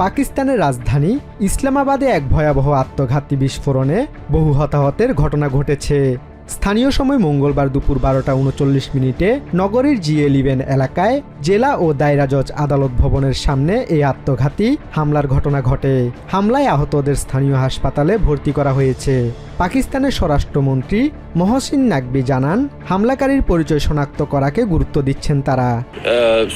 পাকিস্তানের রাজধানী ইসলামাবাদে এক ভয়াবহ আত্মঘাতী বিস্ফোরণে বহু হতাহতের ঘটনা ঘটেছে। স্থানীয় সময় মঙ্গলবার দুপুর 12:39 নগরীর GA11 এলাকায় জেলা ও দায়রা জজ আদালত ভবনের সামনে এই আত্মঘাতী হামলার ঘটনা ঘটে। হামলায় আহতদের স্থানীয় হাসপাতালে ভর্তি করা হয়েছে। পাকিস্তানের স্বরাষ্ট্রমন্ত্রী মহসিন নাকবি জানান, হামলাকারীর পরিচয় শনাক্ত করাকে গুরুত্ব দিচ্ছেন তারা।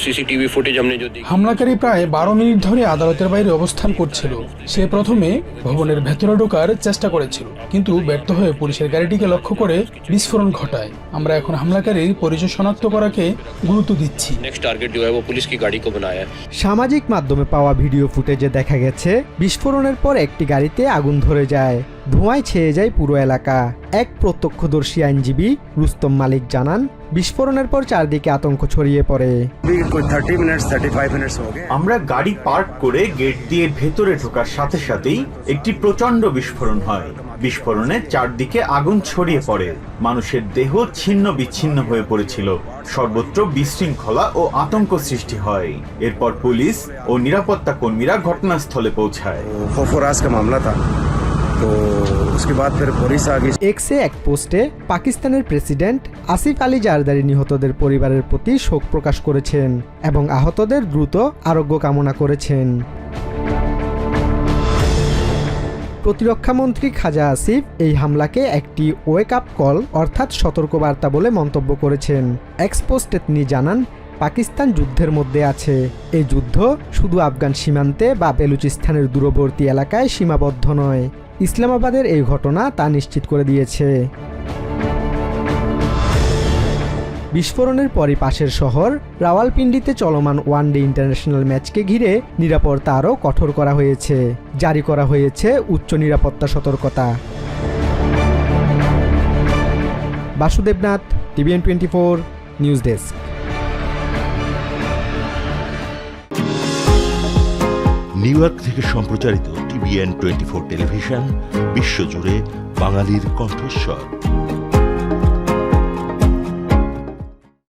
সিসিটিভি ফুটেজ हमने जो देखी, হামলাকারী প্রায় 12 মিনিট ধরে আদালতের বাইরে অবস্থান করছিল। সে প্রথমে ভবনের ভেতরে ঢোকার চেষ্টা করেছিল, কিন্তু ব্যর্থ হয়ে পুলিশের গাড়িটিকে লক্ষ্য করে বিস্ফোরণ ঘটায়। আমরা এখন হামলাকারীর পরিচয় শনাক্ত করাকে গুরুত্ব দিচ্ছি। नेक्स्ट टारगेट जो है वो पुलिस की गाड़ी को बनाया है। সামাজিক মাধ্যমে পাওয়া ভিডিও ফুটেজে দেখা গেছে বিস্ফোরণের পর একটি গাড়িতে আগুন ধরে যায়, ধোঁয়ায় ছেয়ে যায় পুরো এলাকা। এক প্রত্যক্ষদর্শী আইনজীবী রুস্তম মালিক জানান, বিস্ফোরণের পর চারদিকে আতঙ্ক ছড়িয়ে পড়ে। আমরা গাড়ি পার্ক করে গেট দিয়ে ভেতরে ঢোকার সাথে সাথেই একটি প্রচন্ড বিস্ফোরণ হয়। বিস্ফোরণে চারদিকে আগুন ছড়িয়ে পড়ে। মানুষের দেহ ছিন্ন বিচ্ছিন্ন হয়ে পড়েছিল। সর্বত্র বিশৃঙ্খলা ও আতঙ্ক সৃষ্টি হয়। এরপর পুলিশ ও নিরাপত্তা কর্মীরা ঘটনাস্থলে পৌঁছায়। এক্সে এক পোস্টে পাকিস্তানের প্রেসিডেন্ট আসিফ আলী জারদারি নিহতদের পরিবারের প্রতি শোক প্রকাশ করেছেন এবং আহতদের দ্রুত আরোগ্য কামনা করেছেন। প্রতিরক্ষামন্ত্রী খাজা আসিফ এই হামলাকে একটি ওয়েক আপ কল অর্থাৎ সতর্কবার্তা বলে মন্তব্য করেছেন। এক্স পোস্টে তিনি জানান, পাকিস্তান যুদ্ধের মধ্যে আছে। এই যুদ্ধ শুধু আফগান সীমান্তে বা বেলুচিস্তানের দূরবর্তী এলাকায় সীমাবদ্ধ নয়। ইসলামাবাদের এই ঘটনা তা নিশ্চিত করে দিয়েছে। বিস্ফোরণের পরই পাশের শহর রাওয়ালপিন্ডিতে চলমান ওয়ানডে ইন্টারন্যাশনাল ম্যাচকে ঘিরে নিরাপত্তা আরও কঠোর করা হয়েছে। জারি করা হয়েছে উচ্চ নিরাপত্তা সতর্কতা। Basudebnath, TVN24 news desk. New York থেকে সম্প্রচারিত TVN24 টেলিভিশন বিশ্বজুড়ে বাঙালির কণ্ঠস্বর।